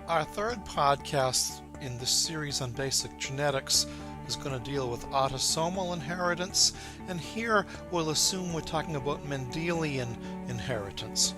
Our third podcast in this series on basic genetics is going to deal with autosomal inheritance, and here we'll assume we're talking about Mendelian inheritance.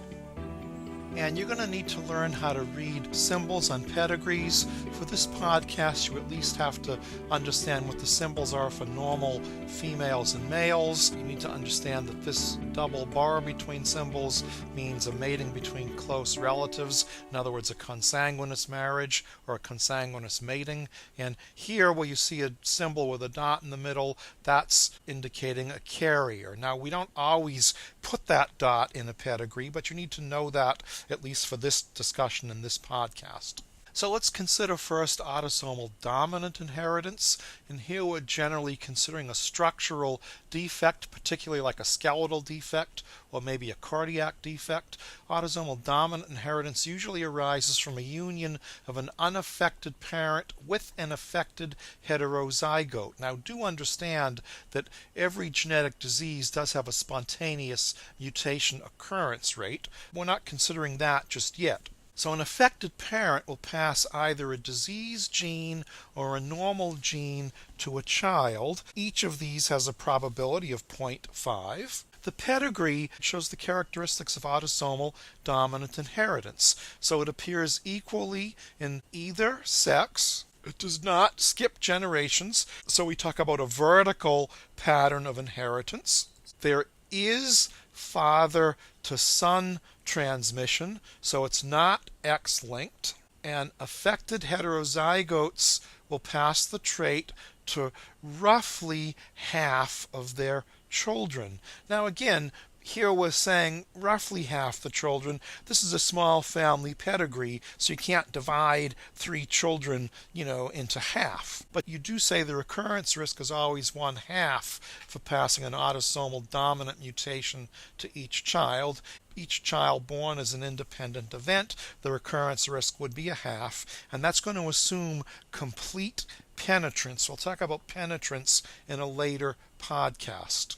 And you're going to need to learn how to read symbols on pedigrees. For this podcast, you at least have to understand what the symbols are for normal females and males. You need to understand that this double bar between symbols means a mating between close relatives, in other words, a consanguineous marriage or a consanguineous mating. And here, where you see a symbol with a dot in the middle, that's indicating a carrier. Now, we don't always put that dot in a pedigree, but you need to know that at least for this discussion in this podcast. So let's consider first autosomal dominant inheritance, and here we're generally considering a structural defect, particularly like a skeletal defect or maybe a cardiac defect. Autosomal dominant inheritance usually arises from a union of an unaffected parent with an affected heterozygote. Now do understand that every genetic disease does have a spontaneous mutation occurrence rate. We're not considering that just yet. So an affected parent will pass either a disease gene or a normal gene to a child. Each of these has a probability of 0.5. The pedigree shows the characteristics of autosomal dominant inheritance. So it appears equally in either sex. It does not skip generations. So we talk about a vertical pattern of inheritance. There is father to son transmission, so it's not X-linked, and affected heterozygotes will pass the trait to roughly half of their children. Now again, here we're saying roughly half the children. This is a small family pedigree, so you can't divide 3 children, into half. But you do say the recurrence risk is always 1/2 for passing an autosomal dominant mutation to each child. Each child born is an independent event. The recurrence risk would be 1/2, and that's going to assume complete penetrance. We'll talk about penetrance in a later podcast.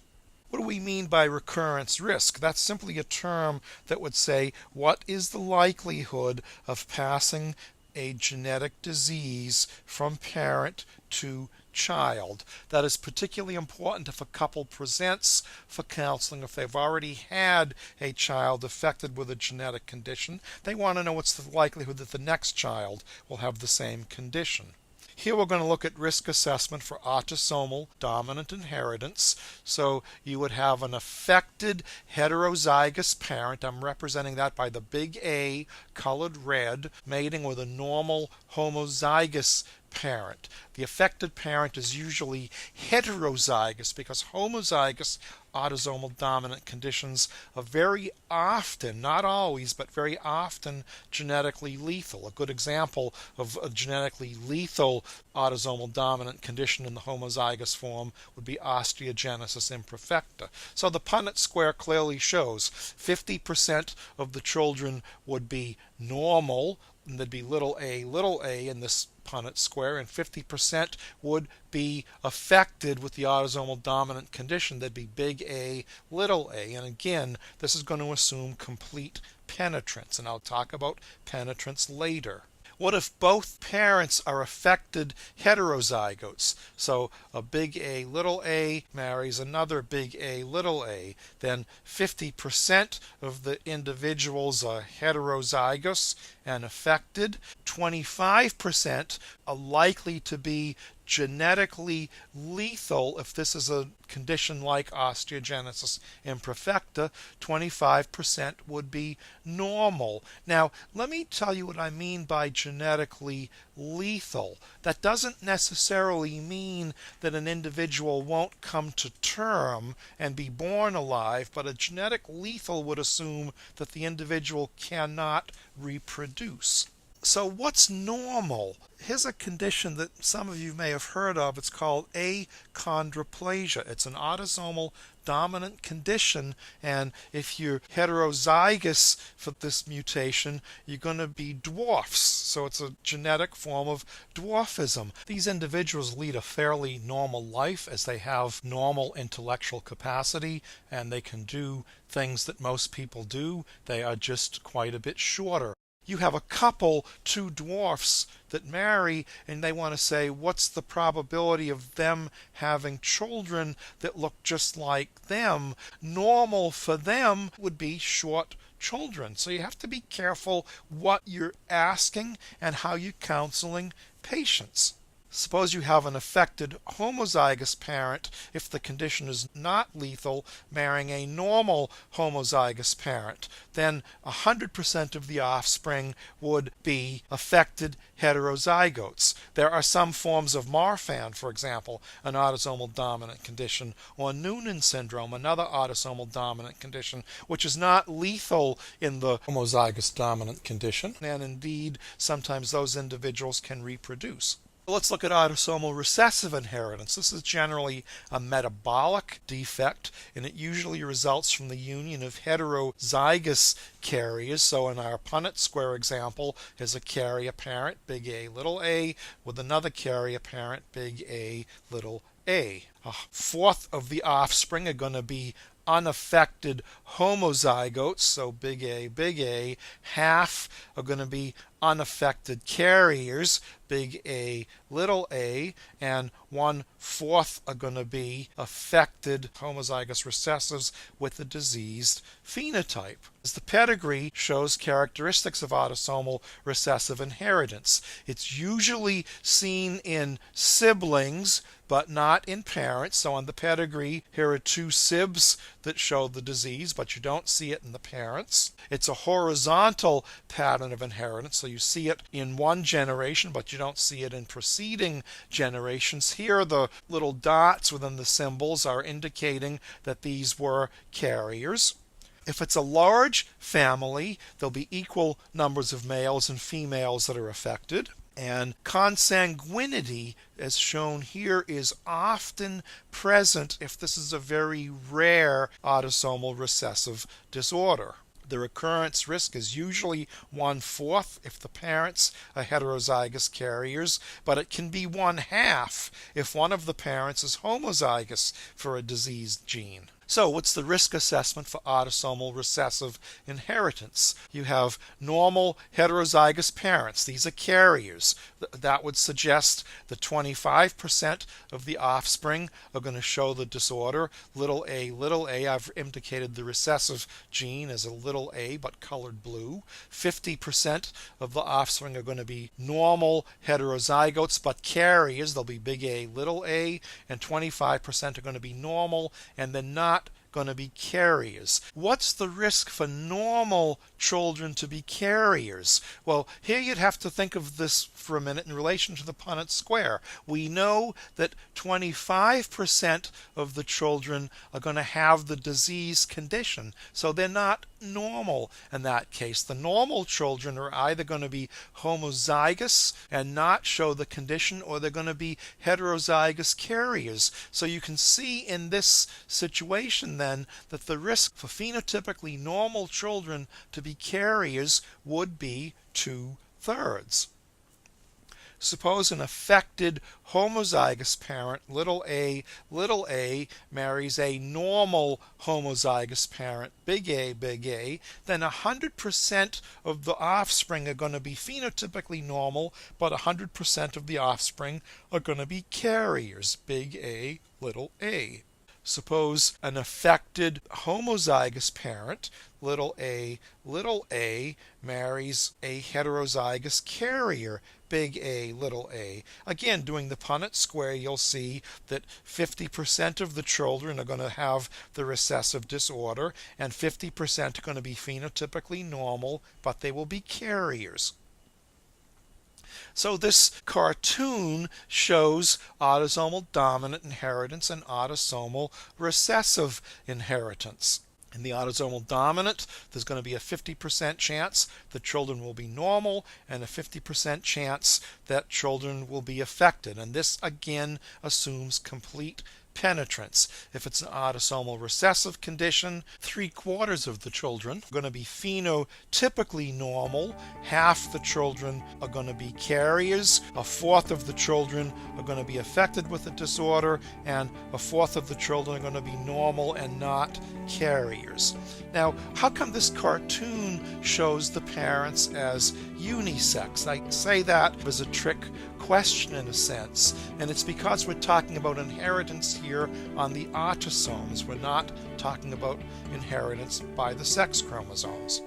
What do we mean by recurrence risk? That's simply a term that would say what is the likelihood of passing a genetic disease from parent to child. That is particularly important if a couple presents for counseling. If they've already had a child affected with a genetic condition, they want to know what's the likelihood that the next child will have the same condition. Here we're going to look at risk assessment for autosomal dominant inheritance. So you would have an affected heterozygous parent. I'm representing that by the big A colored red, mating with a normal homozygous parent. The affected parent is usually heterozygous because homozygous autosomal dominant conditions are very often, not always, but very often genetically lethal. A good example of a genetically lethal autosomal dominant condition in the homozygous form would be osteogenesis imperfecta. So the Punnett square clearly shows 50% of the children would be normal, and there'd be little a in this Punnett square, and 50% would be affected with the autosomal dominant condition. There'd be big A, little a, and again, this is going to assume complete penetrance, and I'll talk about penetrance later. What if both parents are affected heterozygotes? So a big A, little a marries another big A, little a. Then 50% of the individuals are heterozygous and affected. 25% are likely to be genetically lethal if this is a condition like osteogenesis imperfecta. 25% would be normal. Now, let me tell you what I mean by genetically lethal. That doesn't necessarily mean that an individual won't come to term and be born alive, but a genetic lethal would assume that the individual cannot reproduce. So what's normal? Here's a condition that some of you may have heard of. It's called achondroplasia. It's an autosomal dominant condition, and if you're heterozygous for this mutation, you're going to be dwarfs. So it's a genetic form of dwarfism. These individuals lead a fairly normal life as they have normal intellectual capacity and they can do things that most people do. They are just quite a bit shorter. you have a couple, two dwarfs, that marry, and they want to say what's the probability of them having children that look just like them. Normal for them would be short children. So you have to be careful what you're asking and how you're counseling patients. Suppose you have an affected homozygous parent, if the condition is not lethal, marrying a normal homozygous parent. Then 100% of the offspring would be affected heterozygotes. There are some forms of Marfan, for example, an autosomal dominant condition, or Noonan syndrome, another autosomal dominant condition, which is not lethal in the homozygous dominant condition. And indeed, sometimes those individuals can reproduce. Let's look at autosomal recessive inheritance. This is generally a metabolic defect, and it usually results from the union of heterozygous carriers. So in our Punnett square example, is a carrier parent, big A, little a, with another carrier parent, big A, little a. A fourth of the offspring are going to be unaffected homozygotes, so big A, half are going to be unaffected carriers, big A, little a, and 1/4 are going to be affected homozygous recessives with a diseased phenotype. As the pedigree shows characteristics of autosomal recessive inheritance. It's usually seen in siblings, but not in parents. So on the pedigree, here are two sibs that show the disease, but you don't see it in the parents. It's a horizontal pattern of inheritance, so you see it in one generation, but you don't see it in preceding generations. Here, the little dots within the symbols are indicating that these were carriers. If it's a large family, there'll be equal numbers of males and females that are affected. And consanguinity, as shown here, is often present if this is a very rare autosomal recessive disorder. The recurrence risk is usually 1/4 if the parents are heterozygous carriers, but it can be 1/2 if one of the parents is homozygous for a diseased gene. So what's the risk assessment for autosomal recessive inheritance? You have normal heterozygous parents. These are carriers. That would suggest that 25% of the offspring are going to show the disorder. Little a, I've indicated the recessive gene as a little a, but colored blue. 50% of the offspring are going to be normal heterozygotes, but carriers. They'll be big A, little a, and 25% are going to be normal, and then not going to be carriers. What's the risk for normal children to be carriers? Well, here you'd have to think of this for a minute in relation to the Punnett square. We know that 25% of the children are going to have the disease condition, so they're not normal in that case. The normal children are either going to be homozygous and not show the condition, or they're going to be heterozygous carriers. So you can see in this situation then that the risk for phenotypically normal children to be carriers would be 2/3. Suppose an affected homozygous parent, little a, marries a normal homozygous parent, big A, then 100% of the offspring are going to be phenotypically normal, but 100% of the offspring are going to be carriers, big A, little a. Suppose an affected homozygous parent, little a, marries a heterozygous carrier, big A, little a. Again, doing the Punnett square, you'll see that 50% of the children are going to have the recessive disorder, and 50% are going to be phenotypically normal, but they will be carriers. So this cartoon shows autosomal dominant inheritance and autosomal recessive inheritance. In the autosomal dominant, there's going to be a 50% chance that children will be normal and a 50% chance that children will be affected. And this again assumes complete penetrance. If it's an autosomal recessive condition, 3/4 of the children are going to be phenotypically normal, half the children are going to be carriers, a fourth of the children are going to be affected with the disorder, and a fourth of the children are going to be normal and not carriers. Now, how come this cartoon shows the parents as unisex? I say that as a trick question in a sense, and it's because we're talking about inheritance here on the autosomes. We're not talking about inheritance by the sex chromosomes.